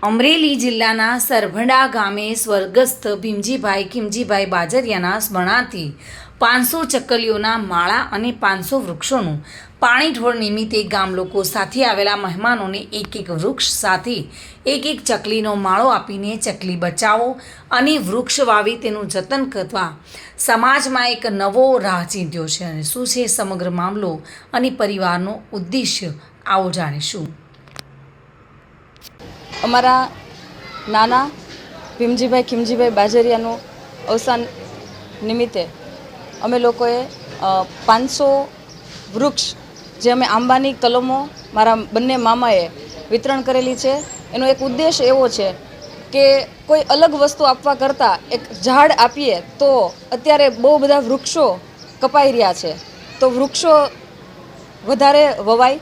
અમરેલી જિલ્લાના સરભંડા ગામે સ્વર્ગસ્થ ભીમજીભાઈ ખીમજીભાઈ બાજરિયાના સ્મરણાર્થે 500 ચકલીઓના માળા અને 500 વૃક્ષોનું પાણી ઢોળ નિમિત્તે ગામ લોકો સાથે આવેલા મહેમાનોને એક વૃક્ષ સાથે એક ચકલીનો માળો આપીને ચકલી બચાવો અને વૃક્ષ વાવી તેનું જતન કરવા સમાજમાં એક નવો રાહ ચીંધ્યો છે. અને શું છે સમગ્ર મામલો અને પરિવારનો ઉદ્દેશ્ય, આવો જાણીશું. અમારા નાના ભીમજીભાઈ ખીમજીભાઈ બાજરિયાનું અવસાન નિમિત્તે અમે લોકોએ 500 વૃક્ષ જે અમે આંબાની કલમો મારા બંને મામાએ વિતરણ કરેલી છે. એનો એક ઉદ્દેશ એવો છે કે કોઈ અલગ વસ્તુ આપવા કરતાં એક ઝાડ આપીએ તો અત્યારે બહુ બધા વૃક્ષો કપાઈ રહ્યા છે, તો વૃક્ષો વધારે વવાય.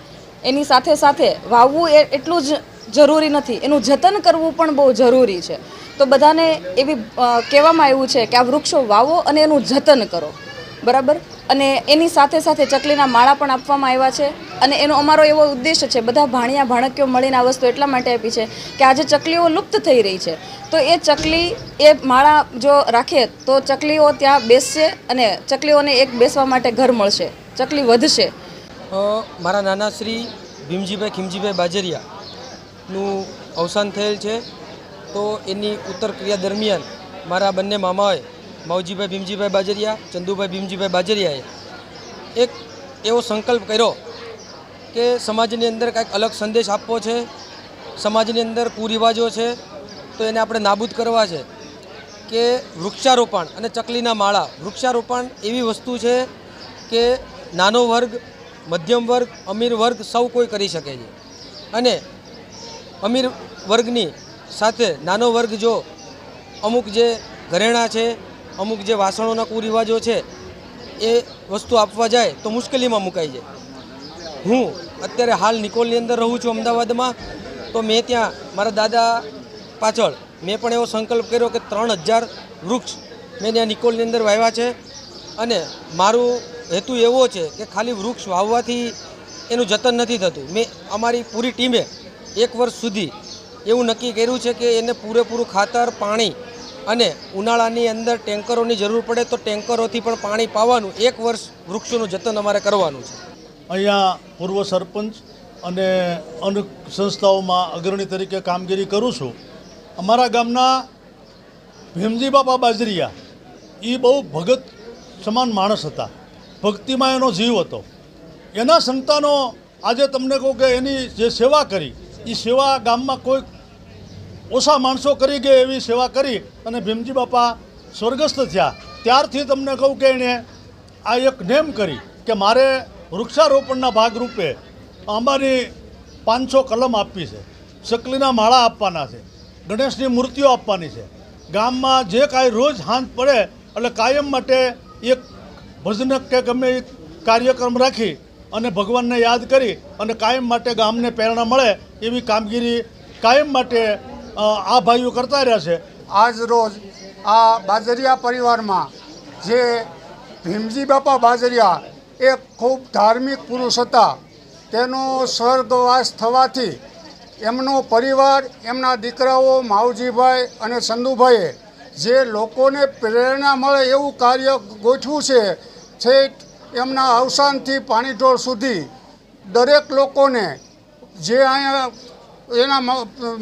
એની સાથે સાથે વાવવું એટલું જ જરૂરી નથી, એનું જતન કરવું પણ બહુ જરૂરી છે. તો બધાને એવી કહેવામાં આવ્યું છે કે આ વૃક્ષો વાવો અને એનું જતન કરો, બરાબર. અને એની સાથે સાથે ચકલીના માળા પણ આપવામાં આવ્યા છે. અને એનો અમારો એવો ઉદ્દેશ છે, બધા ભાણિયા ભાણકીઓ મળીને આ વસ્તુ એટલા માટે આપી છે કે આજે ચકલીઓ લુપ્ત થઈ રહી છે, તો એ ચકલી એ માળા જો રાખે તો ચકલીઓ ત્યાં બેસશે અને ચકલીઓને એક બેસવા માટે ઘર મળશે, ચકલી વધશે. મારા નાના શ્રી ભીમજીભાઈ ખીમજીભાઈ બાજરિયા નું અવસાન થયેલ છે. તો એની ઉત્તર ક્રિયા દરમિયાન મારા બંને મામાએ માવજીભાઈ ભીમજીભાઈ બાજરિયા, ચંદુભાઈ ભીમજીભાઈ બાજરિયાએ એક એવો સંકલ્પ કર્યો કે સમાજની અંદર કાંઈક અલગ સંદેશ આપવો છે. સમાજની અંદર કુરિવાજો છે તો એને આપણે નાબૂદ કરવા છે કે વૃક્ષારોપણ અને ચકલીના માળા. વૃક્ષારોપણ એવી વસ્તુ છે કે નાનો વર્ગ, મધ્યમ વર્ગ, અમીર વર્ગ સૌ કોઈ કરી શકે છે. અને અમીર વર્ગની સાથે નાનો વર્ગ જો અમુક જે ઘરેણાં છે, અમુક જે વાસણોના કુરિવાજો છે એ વસ્તુ આપવા જાય તો મુશ્કેલીમાં મુકાઈ જાય. હું અત્યારે હાલ નિકોલની અંદર રહું છું, અમદાવાદમાં. તો મેં ત્યાં મારા દાદા પાછળ મેં પણ એવો સંકલ્પ કર્યો કે 3000 વૃક્ષ મેં ત્યાં નિકોલની અંદર વાવ્યા છે. અને મારું હેતુ એવો છે કે ખાલી વૃક્ષ વાવવાથી એનું જતન નથી થતું. મેં અમારી પૂરી ટીમે 1 વર્ષ સુધી એવું નક્કી કર્યું છે કે એને પૂરેપૂરું ખાતર, પાણી અને ઉનાળાની અંદર ટેન્કરોની જરૂર પડે તો ટેન્કરોથી પણ પાણી પાવાનું 1 વર્ષ વૃક્ષોનું જતન અમારે કરવાનું છે. અહીંયા પૂર્વ સરપંચ અને અનેક સંસ્થાઓમાં અગ્રણી તરીકે કામગીરી કરું છું. અમારા ગામના ભીમજી બાપા બાજરિયા એ બહુ ભગત સમાન માણસ હતા, ભક્તિમાં એનો જીવ હતો. એના સંતાનો આજે તમને કહું કે એની જે સેવા કરી એ સેવા ગામમાં કોઈ ઓછા માણસો કરી ગયા એવી સેવા કરી અને ભીમજી બાપા સ્વર્ગસ્થ થયા ત્યારથી તમને કહું કે એણે આ એક નેમ કરી કે મારે વૃક્ષારોપણના ભાગરૂપે આંબાની 500 કલમ આપવી છે, ચકલીના માળા આપવાના છે, ગણેશની મૂર્તિઓ આપવાની છે. ગામમાં જે કાંઈ રોજ સાંજ પડે એટલે કાયમ માટે એક ભજન કે ગમે એ કાર્યક્રમ રાખી અને ભગવાનને યાદ કરી અને કાયમ માટે ગામને પ્રેરણા મળે એવી કામગીરી કાયમ માટે આ ભાઈઓ કરતા રહ્યા છે. આજ રોજ આ બાજરિયા પરિવારમાં જે ભીમજી બાપા બાજરિયા એક ખૂબ ધાર્મિક પુરુષ હતા, તેનો સ્વર્ગવાસ થવાથી એમનો પરિવાર, એમના દીકરાઓ માવજીભાઈ અને ચંદુભાઈએ જે લોકોને પ્રેરણા મળે એવું કાર્ય ગોઠવું છે. છેક એમના અવસાનથી પાણીઢોળ સુધી દરેક લોકોને જે અહીંયા એના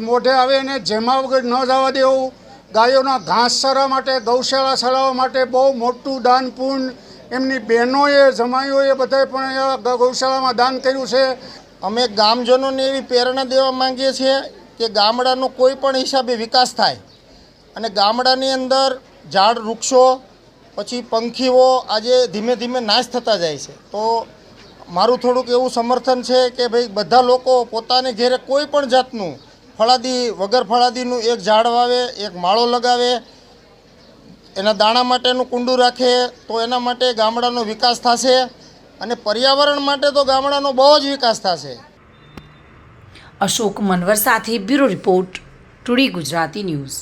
મોઢે આવે એને જેમા વગર ન જવા દેવું, ગાયોના ઘાસચારા માટે, ગૌશાળા ચલાવવા માટે બહુ મોટું દાન પુણ્ય એમની બહેનોએ, જમાઈઓએ બધાએ પણ અહીંયા ગૌશાળામાં દાન કર્યું છે. અમે ગામજનોને એવી પ્રેરણા દેવા માંગીએ છીએ કે ગામડાનો કોઈ પણ હિસાબે વિકાસ થાય અને ગામડાની અંદર ઝાડ, વૃક્ષો, પછી પંખીઓ આજે ધીમે ધીમે નાશ થતા જાય છે. તો મારું થોડુંક એવું સમર્થન છે કે ભાઈ બધા લોકો પોતાને ઘેરે કોઈ પણ જાતનું ફળાદી વગર ફળાદીનું એક ઝાડ વાવે, એક માળો લગાવે, એના દાણા માટેનું કુંડું રાખે તો એના માટે ગામડાનો વિકાસ થશે અને પર્યાવરણ માટે તો ગામડાનો બહુ જ વિકાસ થશે. અશોક મનવર સાથે bureau report, today Gujarati news.